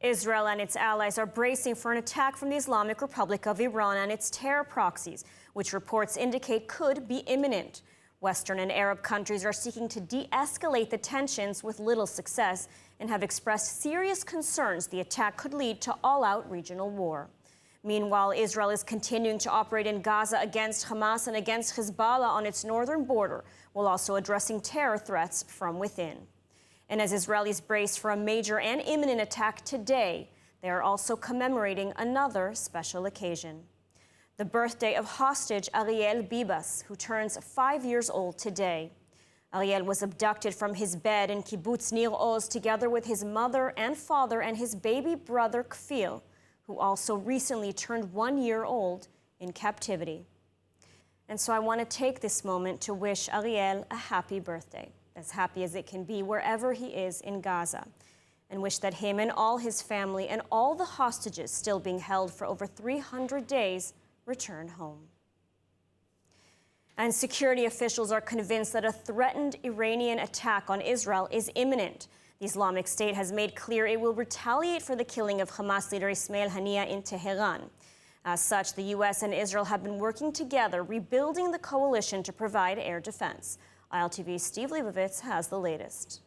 Israel and its allies are bracing for an attack from the Islamic Republic of Iran and its terror proxies, which reports indicate could be imminent. Western and Arab countries are seeking to de-escalate the tensions with little success and have expressed serious concerns the attack could lead to all-out regional war. Meanwhile, Israel is continuing to operate in Gaza against Hamas and against Hezbollah on its northern border, while also addressing terror threats from within. And as Israelis brace for a major and imminent attack today, they are also commemorating another special occasion. The birthday of hostage Ariel Bibas, who turns 5 years old today. Ariel was abducted from his bed in Kibbutz Nir Oz together with his mother and father and his baby brother Kfir, who also recently turned 1 year old in captivity. And so I want to take this moment to wish Ariel a happy birthday, as happy as it can be wherever he is in Gaza, and wish that him and all his family and all the hostages still being held for over 300 days return home. And security officials are convinced that a threatened Iranian attack on Israel is imminent. The Islamic State has made clear it will retaliate for the killing of Hamas leader Ismail Haniyeh in Tehran. As such, the U.S. and Israel have been working together, rebuilding the coalition to provide air defense. ILTV's Steve Leibovitz has the latest.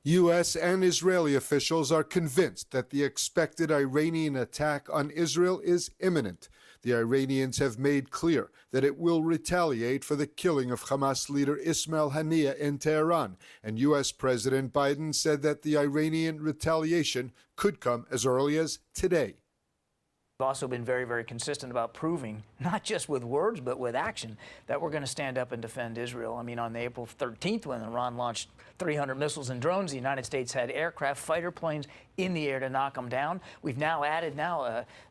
U.S. and Israeli officials are convinced that the expected Iranian attack on Israel is imminent. The Iranians have made clear that it will retaliate for the killing of Hamas leader Ismail Haniyeh in Tehran, and U.S. President Biden said that the Iranian retaliation could come as early as today. We've also been very, very consistent about proving, not just with words, but with action, that we're going to stand up and defend Israel. I mean, on April 13th, when Iran launched 300 missiles and drones, the United States had aircraft, fighter planes in the air to knock them down. We've now added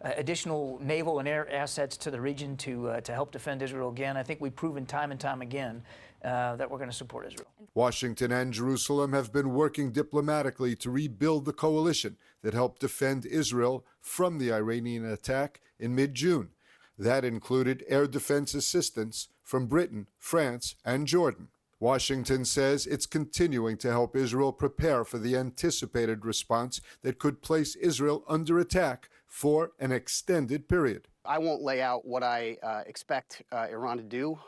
additional naval and air assets to the region to help defend Israel again. I think we've proven time and time again that we're going to support Israel. Washington and Jerusalem have been working diplomatically to rebuild the coalition that helped defend Israel from the Iranian attack in mid-June. That included air defense assistance from Britain, France, and Jordan. Washington says it's continuing to help Israel prepare for the anticipated response that could place Israel under attack for an extended period. I won't lay out what I expect Iran to do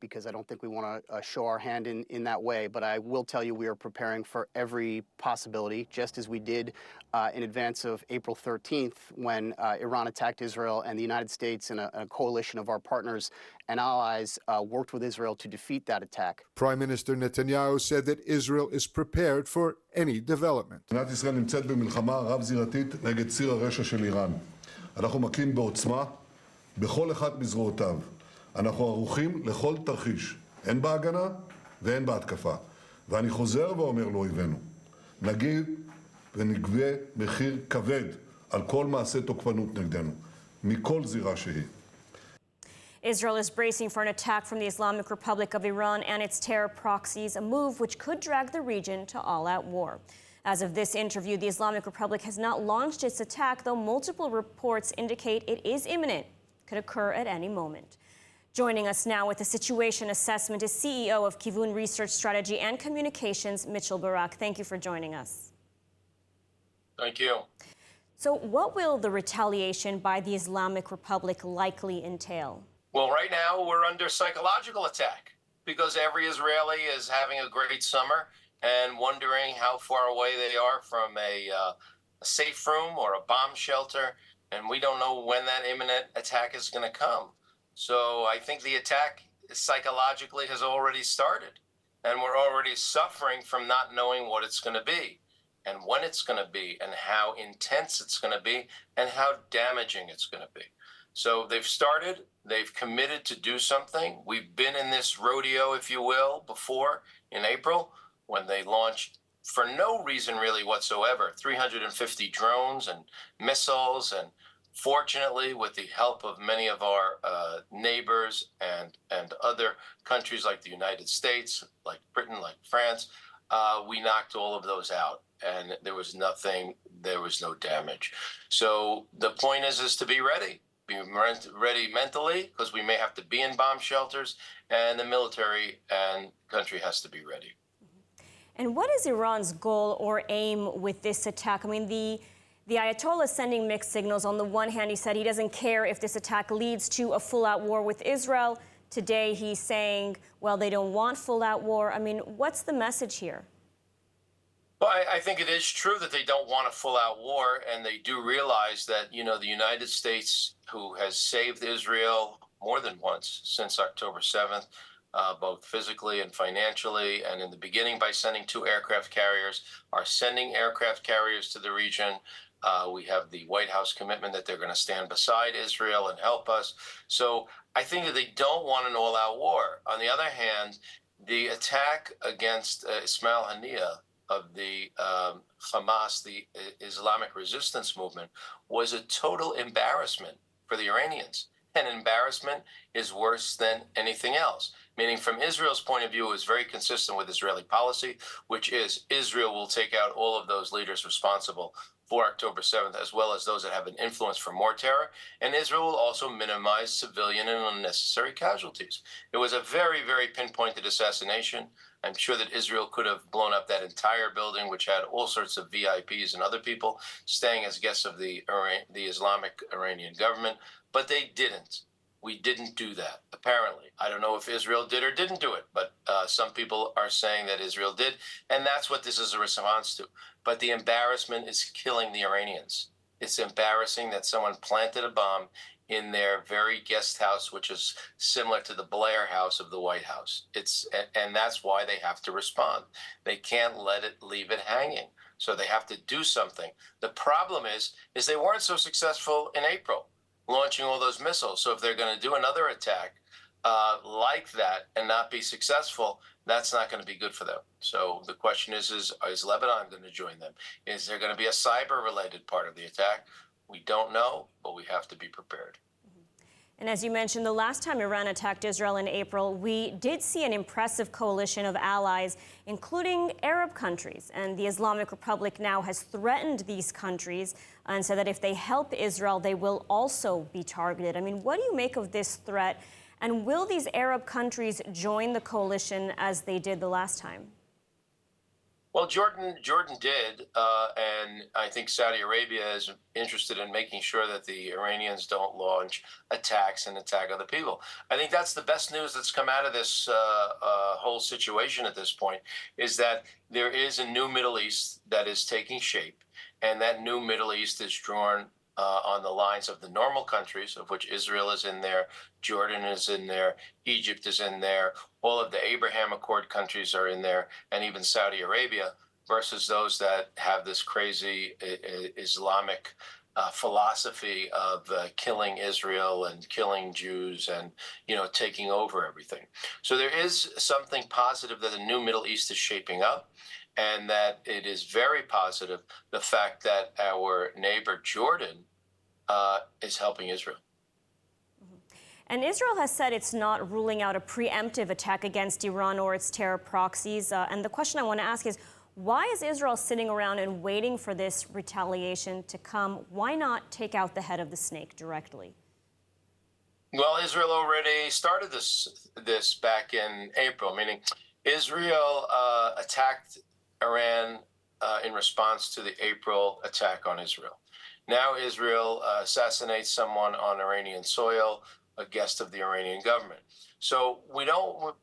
because I don't think we want to show our hand in that way. But I will tell you we are preparing for every possibility, just as we did in advance of April 13th when Iran attacked Israel and the United States and a coalition of our partners and allies worked with Israel to defeat that attack. Prime Minister Netanyahu said that Israel is prepared for any development. מדינת ישראל נמצאת במלחמה רב-זירתית נגד ציר הרשע של איראן. אנחנו מכים בעוצמה בכל אחד מזרועותיו. אנחנו ערוכים לכל תרחיש, הן בהגנה והן בהתקפה. ואני חוזר ואומר לאויבינו, נגיד ונגבה מחיר כבד על כל מעשה תוקפנות נגדנו, מכל זירה שהיא. Israel is bracing for an attack from the Islamic Republic of Iran and its terror proxies, a move which could drag the region to all-out war. As of this interview, the Islamic Republic has not launched its attack, though multiple reports indicate it is imminent, could occur at any moment. Joining us now with a situation assessment is CEO of Kivun Research Strategy and Communications, Mitchell Barak. Thank you for joining us. Thank you. So what will the retaliation by the Islamic Republic likely entail? Well, right now we're under psychological attack because every Israeli is having a great summer and wondering how far away they are from a safe room or a bomb shelter, and we don't know when that imminent attack is going to come. So I think the attack psychologically has already started, and we're already suffering from not knowing what it's going to be and when it's going to be and how intense it's going to be and how damaging it's going to be. So they've started, they've committed to do something. We've been in this rodeo, if you will, before in April when they launched, for no reason really whatsoever, 350 drones and missiles. And fortunately, with the help of many of our neighbors and other countries like the United States, like Britain, like France, we knocked all of those out. And there was nothing, there was no damage. So the point is to be ready. Be ready mentally, because we may have to be in bomb shelters, and the military and country has to be ready. And what is Iran's goal or aim with this attack? I mean, The Ayatollah is sending mixed signals. On the one hand, he said he doesn't care if this attack leads to a full-out war with Israel. Today, he's saying, well, they don't want full-out war. I mean, what's the message here? Well, I think it is true that they don't want a full-out war, and they do realize that, the United States, who has saved Israel more than once since October 7th, both physically and financially, and in the beginning by sending 2 aircraft carriers, are sending aircraft carriers to the region. We have the White House commitment that they're going to stand beside Israel and help us. So I think that they don't want an all-out war. On the other hand, the attack against Ismail Haniyeh of the Hamas, the Islamic resistance movement, was a total embarrassment for the Iranians. And embarrassment is worse than anything else. Meaning, from Israel's point of view, it was very consistent with Israeli policy, which is Israel will take out all of those leaders responsible for October 7th, as well as those that have been influenced for more terror. And Israel will also minimize civilian and unnecessary casualties. It was a very, very pinpointed assassination. I'm sure that Israel could have blown up that entire building, which had all sorts of VIPs and other people staying as guests of the Islamic Iranian government, but they didn't. We didn't do that, apparently. I don't know if Israel did or didn't do it, but some people are saying that Israel did, and that's what this is a response to. But the embarrassment is killing the Iranians. It's embarrassing that someone planted a bomb in their very guest house, which is similar to the Blair House of the White House. And that's why they have to respond. They can't leave it hanging. So they have to do something. The problem is they weren't so successful in April, launching all those missiles. So if they're going to do another attack like that and not be successful, that's not going to be good for them. So the question is Lebanon going to join them? Is there going to be a cyber-related part of the attack? We don't know, but we have to be prepared. And as you mentioned, the last time Iran attacked Israel in April, we did see an impressive coalition of allies, including Arab countries. And the Islamic Republic now has threatened these countries and said that if they help Israel, they will also be targeted. I mean, what do you make of this threat? And will these Arab countries join the coalition as they did the last time? Well, Jordan did, and I think Saudi Arabia is interested in making sure that the Iranians don't launch attacks and attack other people. I think that's the best news that's come out of this whole situation at this point, is that there is a new Middle East that is taking shape, and that new Middle East is drawn on the lines of the normal countries, of which Israel is in there, Jordan is in there, Egypt is in there, all of the Abraham Accord countries are in there, and even Saudi Arabia, versus those that have this crazy Islamic philosophy of killing Israel and killing Jews and, taking over everything. So there is something positive that the new Middle East is shaping up, and that it is very positive the fact that our neighbor Jordan is helping Israel. And Israel has said it's not ruling out a preemptive attack against Iran or its terror proxies. And the question I want to ask is, why is Israel sitting around and waiting for this retaliation to come? Why not take out the head of the snake directly? Well, Israel already started this back in April, meaning Israel attacked Iran in response to the April attack on Israel. Now Israel assassinates someone on Iranian soil, a guest of the Iranian government. So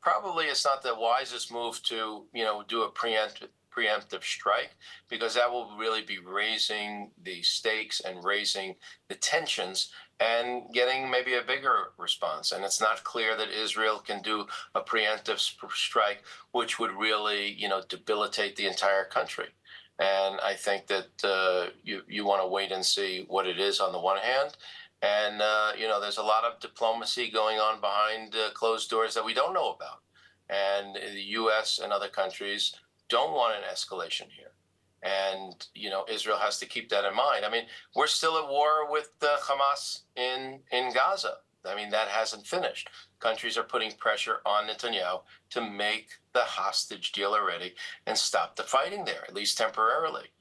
probably it's not the wisest move to, do a preemptive strike, because that will really be raising the stakes and raising the tensions and getting maybe a bigger response. And it's not clear that Israel can do a preemptive strike, which would really, debilitate the entire country. And I think that you want to wait and see what it is on the one hand. And, there's a lot of diplomacy going on behind closed doors that we don't know about. And the U.S. and other countries don't want an escalation here. And, Israel has to keep that in mind. I mean, we're still at war with Hamas in Gaza. I mean, that hasn't finished. Countries are putting pressure on Netanyahu to make the hostage deal already and stop the fighting there, at least temporarily.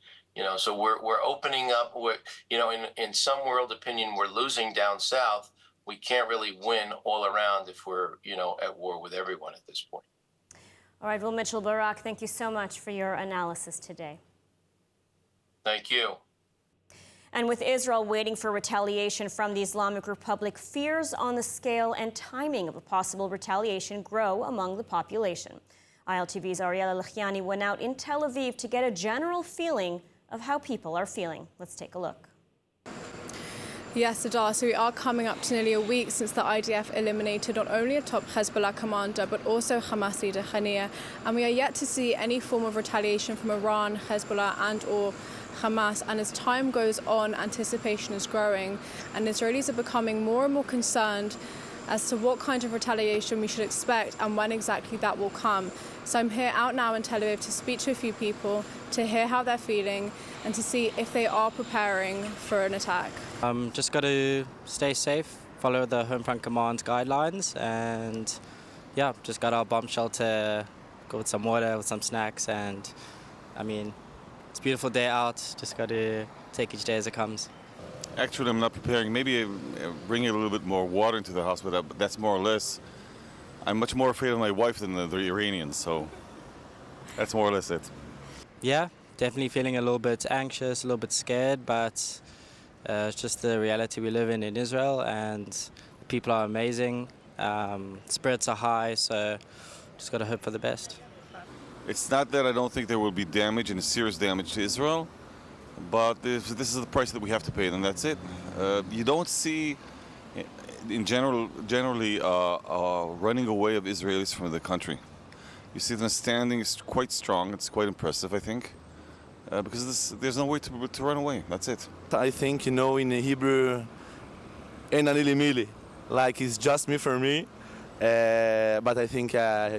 So we're opening up. In some world opinion, we're losing down south. We can't really win all around if we're, at war with everyone at this point. All right, well, Mitchell Barak, thank you so much for your analysis today. Thank you. And with Israel waiting for retaliation from the Islamic Republic, fears on the scale and timing of a possible retaliation grow among the population. ILTV's Ariel Elal went out in Tel Aviv to get a general feeling of how people are feeling. Let's take a look. Yes, Elal, so we are coming up to nearly a week since the IDF eliminated not only a top Hezbollah commander, but also Hamas leader Haniyeh, and we are yet to see any form of retaliation from Iran, Hezbollah and or Hamas. And as time goes on, anticipation is growing, and Israelis are becoming more and more concerned as to what kind of retaliation we should expect and when exactly that will come. So I'm here out now in Tel Aviv to speak to a few people, to hear how they're feeling and to see if they are preparing for an attack. Just got to stay safe, follow the Home Front Command's guidelines, and yeah, just got our bomb shelter, go with some water, with some snacks, and I mean, it's a beautiful day out, just got to take each day as it comes. Actually, I'm not preparing. Maybe bringing a little bit more water into the house, but that's more or less. I'm much more afraid of my wife than the Iranians, so that's more or less it. Yeah, definitely feeling a little bit anxious, a little bit scared, but it's just the reality we live in Israel, and the people are amazing, spirits are high, so just got to hope for the best. It's not that I don't think there will be damage and serious damage to Israel, but this is the price that we have to pay, and that's it. You don't see, generally, running away of Israelis from the country. You see them standing quite strong. It's quite impressive, I think, because there's no way to run away. That's it. I think, in Hebrew, "En ani li mili," like it's just me for me. But I think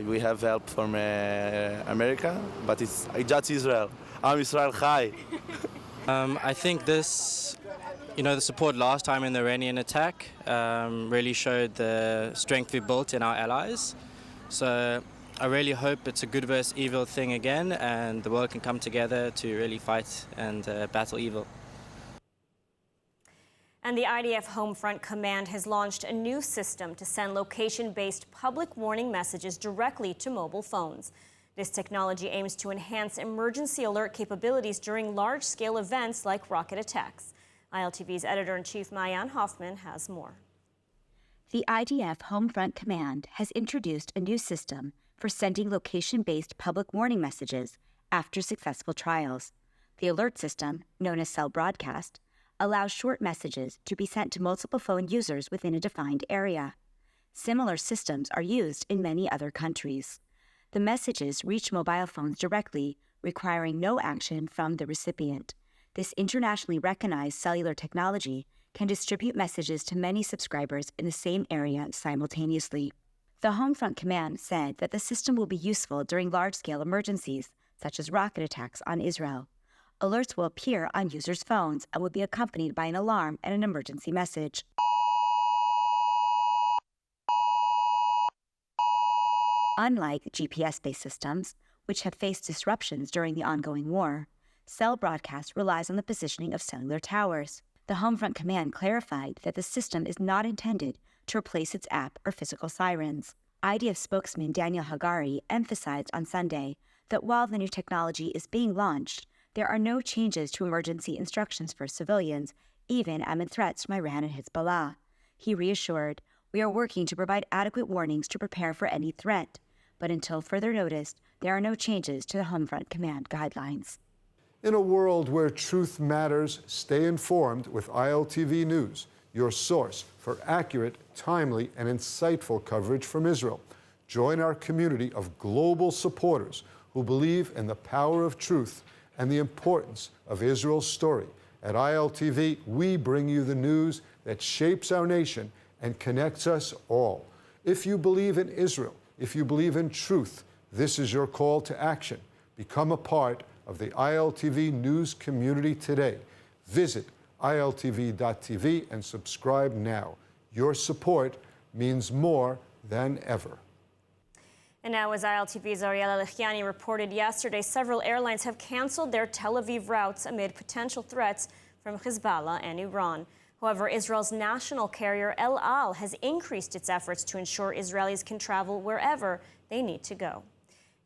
we have help from America, but it's just Israel. Am Israel Chai. I think this, the support last time in the Iranian attack really showed the strength we built in our allies. So I really hope it's a good versus evil thing again, and the world can come together to really fight and battle evil. And the IDF Home Front Command has launched a new system to send location-based public warning messages directly to mobile phones. This technology aims to enhance emergency alert capabilities during large-scale events like rocket attacks. ILTV's editor-in-chief Maayan Hoffman has more. The IDF Homefront Command has introduced a new system for sending location-based public warning messages after successful trials. The alert system, known as Cell Broadcast, allows short messages to be sent to multiple phone users within a defined area. Similar systems are used in many other countries. The messages reach mobile phones directly, requiring no action from the recipient. This internationally recognized cellular technology can distribute messages to many subscribers in the same area simultaneously. The Homefront Command said that the system will be useful during large-scale emergencies, such as rocket attacks on Israel. Alerts will appear on users' phones and will be accompanied by an alarm and an emergency message. Unlike GPS-based systems, which have faced disruptions during the ongoing war, Cell Broadcast relies on the positioning of cellular towers. The Homefront Command clarified that the system is not intended to replace its app or physical sirens. IDF spokesman Daniel Hagari emphasized on Sunday that while the new technology is being launched, there are no changes to emergency instructions for civilians, even amid threats from Iran and Hezbollah. He reassured, "We are working to provide adequate warnings to prepare for any threat, but until further notice, there are no changes to the Homefront Command guidelines." In a world where truth matters, stay informed with ILTV News, your source for accurate, timely, and insightful coverage from Israel. Join our community of global supporters who believe in the power of truth and the importance of Israel's story. At ILTV, we bring you the news that shapes our nation and connects us all. If you believe in Israel, if you believe in truth, this is your call to action. Become a part of the ILTV news community today. Visit ILTV.tv and subscribe now. Your support means more than ever. And now, as ILTV's Ariel Elal reported yesterday, several airlines have canceled their Tel Aviv routes amid potential threats from Hezbollah and Iran. However, Israel's national carrier Elal has increased its efforts to ensure Israelis can travel wherever they need to go.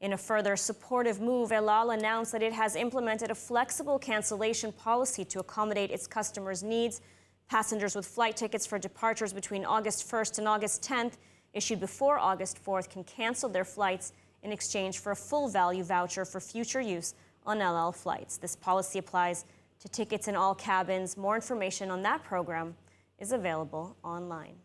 In a further supportive move, Elal announced that it has implemented a flexible cancellation policy to accommodate its customers' needs. Passengers with flight tickets for departures between August 1st and August 10th, issued before August 4th, can cancel their flights in exchange for a full value voucher for future use on Elal flights. This policy applies to tickets in all cabins. More information on that program is available online.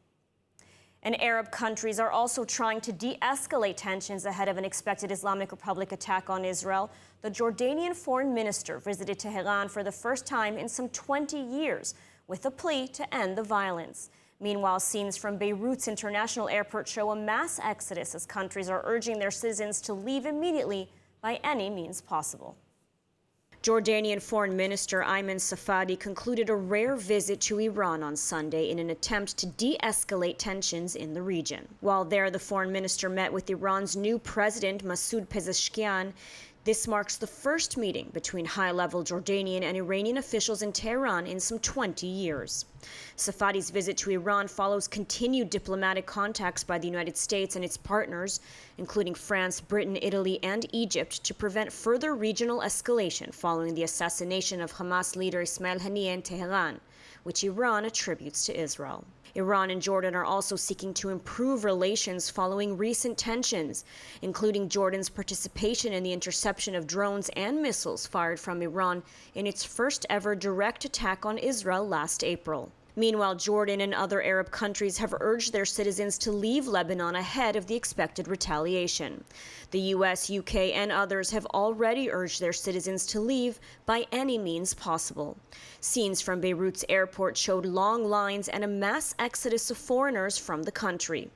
And Arab countries are also trying to de-escalate tensions ahead of an expected Islamic Republic attack on Israel. The Jordanian foreign minister visited Tehran for the first time in some 20 years with a plea to end the violence. Meanwhile, scenes from Beirut's international airport show a mass exodus as countries are urging their citizens to leave immediately by any means possible. Jordanian Foreign Minister Ayman Safadi concluded a rare visit to Iran on Sunday in an attempt to de-escalate tensions in the region. While there, the foreign minister met with Iran's new president, Masoud Pezeshkian. This marks the first meeting between high-level Jordanian and Iranian officials in Tehran in some 20 years. Safadi's visit to Iran follows continued diplomatic contacts by the United States and its partners, including France, Britain, Italy, and Egypt, to prevent further regional escalation following the assassination of Hamas leader Ismail Haniyeh in Tehran, which Iran attributes to Israel. Iran and Jordan are also seeking to improve relations following recent tensions, including Jordan's participation in the interception of drones and missiles fired from Iran in its first ever direct attack on Israel last April. Meanwhile, Jordan and other Arab countries have urged their citizens to leave Lebanon ahead of the expected retaliation. The US, UK, and others have already urged their citizens to leave by any means possible. Scenes from Beirut's airport showed long lines and a mass exodus of foreigners from the country.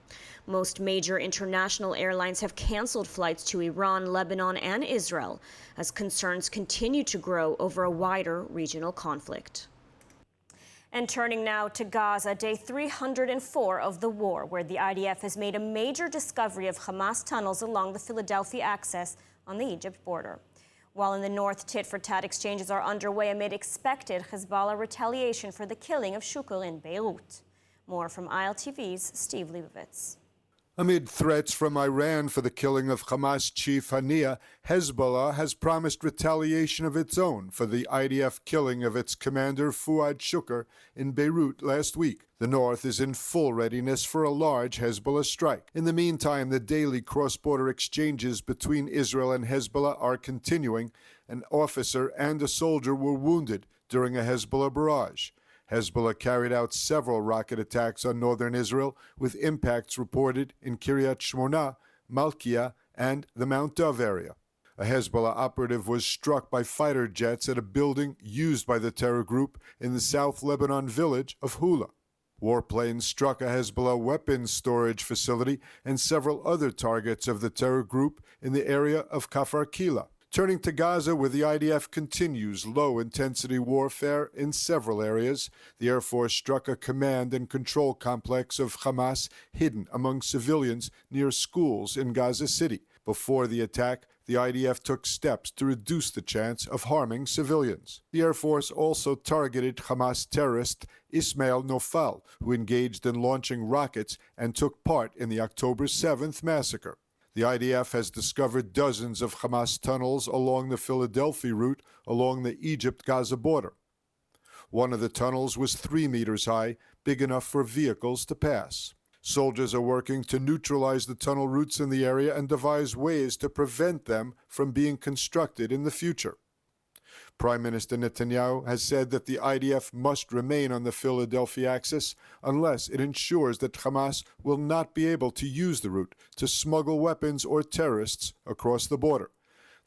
Most major international airlines have canceled flights to Iran, Lebanon, and Israel as concerns continue to grow over a wider regional conflict. And turning now to Gaza, day 304 of the war, where the IDF has made a major discovery of Hamas tunnels along the Philadelphia axis on the Egypt border. While in the north, tit-for-tat exchanges are underway amid expected Hezbollah retaliation for the killing of Shukr in Beirut. More from ILTV's Steve Leibovitz. Amid threats from Iran for the killing of Hamas chief Haniyeh, Hezbollah has promised retaliation of its own for the IDF killing of its commander Fuad Shukr in Beirut last week. The north is in full readiness for a large Hezbollah strike. In the meantime, the daily cross-border exchanges between Israel and Hezbollah are continuing. An officer and a soldier were wounded during a Hezbollah barrage. Hezbollah carried out several rocket attacks on northern Israel, with impacts reported in Kiryat Shmona, Malkiah, and the Mount Dov area. A Hezbollah operative was struck by fighter jets at a building used by the terror group in the South Lebanon village of Hula. Warplanes struck a Hezbollah weapons storage facility and several other targets of the terror group in the area of Kafar Kila. Turning to Gaza, where the IDF continues low-intensity warfare in several areas, the Air Force struck a command and control complex of Hamas hidden among civilians near schools in Gaza City. Before the attack, the IDF took steps to reduce the chance of harming civilians. The Air Force also targeted Hamas terrorist Ismail Nofal, who engaged in launching rockets and took part in the October 7th massacre. The IDF has discovered dozens of Hamas tunnels along the Philadelphia route along the Egypt-Gaza border. One of the tunnels was 3 meters high, big enough for vehicles to pass. Soldiers are working to neutralize the tunnel routes in the area and devise ways to prevent them from being constructed in the future. Prime Minister Netanyahu has said that the IDF must remain on the Philadelphia axis unless it ensures that Hamas will not be able to use the route to smuggle weapons or terrorists across the border.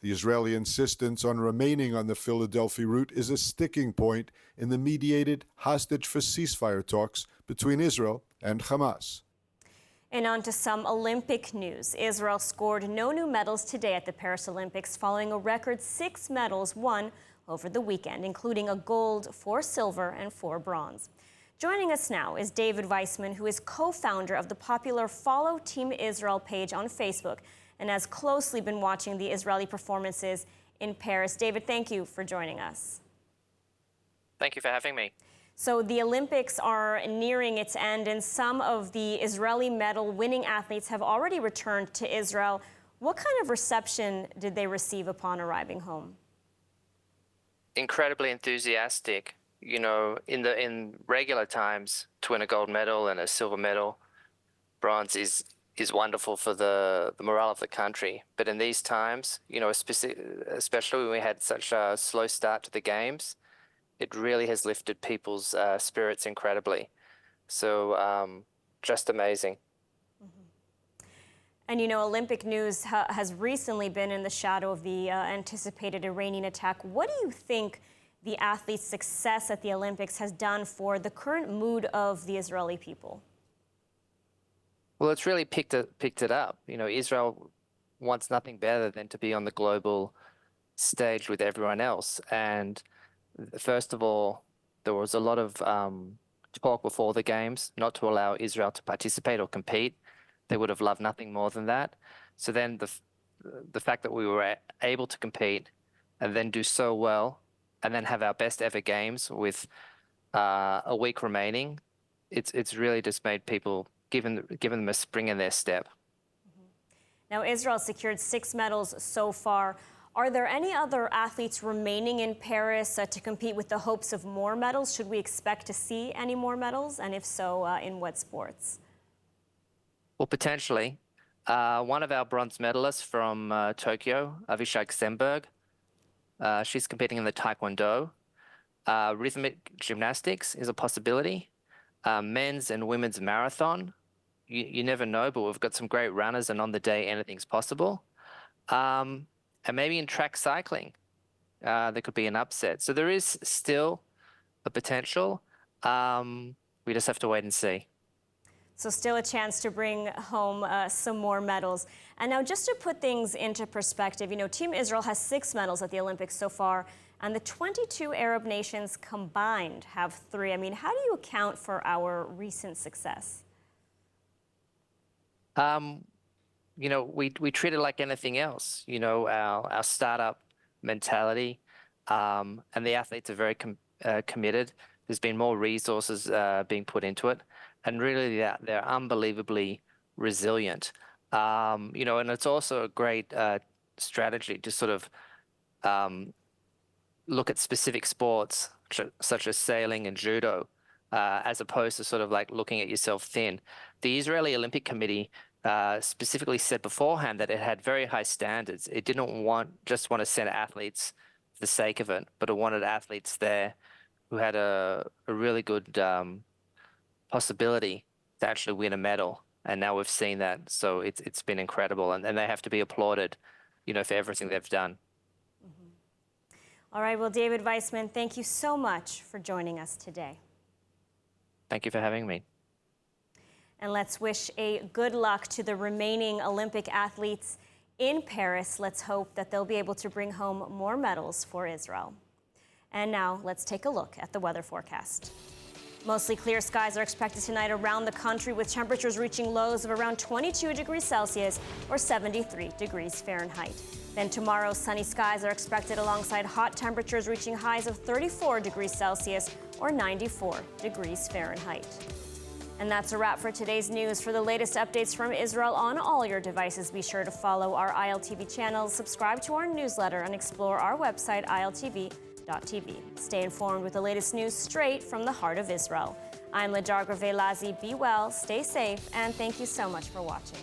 The Israeli insistence on remaining on the Philadelphia route is a sticking point in the mediated hostage-for-ceasefire talks between Israel and Hamas. And on to some Olympic news. Israel scored no new medals today at the Paris Olympics following a record 6 medals won over the weekend, including a gold, 4 silver, and 4 bronze. Joining us now is David Weisman, who is co-founder of the popular Follow Team Israel page on Facebook and has closely been watching the Israeli performances in Paris. David, thank you for joining us. Thank you for having me. So the Olympics are nearing its end, and some of the Israeli medal-winning athletes have already returned to Israel. What kind of reception did they receive upon arriving home? Incredibly enthusiastic. You know, in regular times, to win a gold medal and a silver medal, bronze is wonderful for the morale of the country. But in these times, you know, especially when we had such a slow start to the games, it really has lifted people's spirits incredibly. So just amazing. And you know, Olympic news has recently been in the shadow of the anticipated Iranian attack. What do you think the athletes' success at the Olympics has done for the current mood of the Israeli people? Well, it's really picked it up. You know, Israel wants nothing better than to be on the global stage with everyone else. And first of all, there was a lot of talk before the games not to allow Israel to participate or compete. They would have loved nothing more than that. So then the fact that we were able to compete and then do so well and then have our best ever games with a week remaining, it's really just made people, given them a spring in their step. Now, Israel secured 6 medals so far. Are there any other athletes remaining in Paris to compete with the hopes of more medals? Should we expect to see any more medals? And if so, in what sports? Well, potentially. One of our bronze medalists from Tokyo, Avishai Ksemberg, she's competing in the Taekwondo. Rhythmic gymnastics is a possibility. Men's and women's marathon, you never know, but we've got some great runners, and on the day, anything's possible. And maybe in track cycling, there could be an upset. So there is still a potential. We just have to wait and see. So still a chance to bring home some more medals. And now just to put things into perspective, you know, Team Israel has 6 medals at the Olympics so far, and the 22 Arab nations combined have 3. I mean, how do you account for our recent success? You know, we treat it like anything else. You know, our startup mentality, and the athletes are very committed. There's been more resources being put into it, and really they're unbelievably resilient. You know, and it's also a great strategy to sort of look at specific sports such as sailing and judo, as opposed to sort of like looking at yourself thin. The Israeli Olympic Committee specifically said beforehand that it had very high standards. It didn't just want to send athletes for the sake of it, but it wanted athletes there who had a really good possibility to actually win a medal. And now we've seen that. So it's been incredible. And they have to be applauded, you know, for everything they've done. All right, well, David Weisman, thank you so much for joining us today. Thank you for having me. And let's wish a good luck to the remaining Olympic athletes in Paris. Let's hope that they'll be able to bring home more medals for Israel. And now let's take a look at the weather forecast. Mostly clear skies are expected tonight around the country, with temperatures reaching lows of around 22 degrees Celsius or 73 degrees Fahrenheit. Then tomorrow, sunny skies are expected alongside hot temperatures reaching highs of 34 degrees Celsius or 94 degrees Fahrenheit. And that's a wrap for today's news. For the latest updates from Israel on all your devices, be sure to follow our ILTV channels, subscribe to our newsletter, and explore our website, ILTV.tv. Stay informed with the latest news straight from the heart of Israel. I'm Ladar Gravelazi. Be well, stay safe, and thank you so much for watching.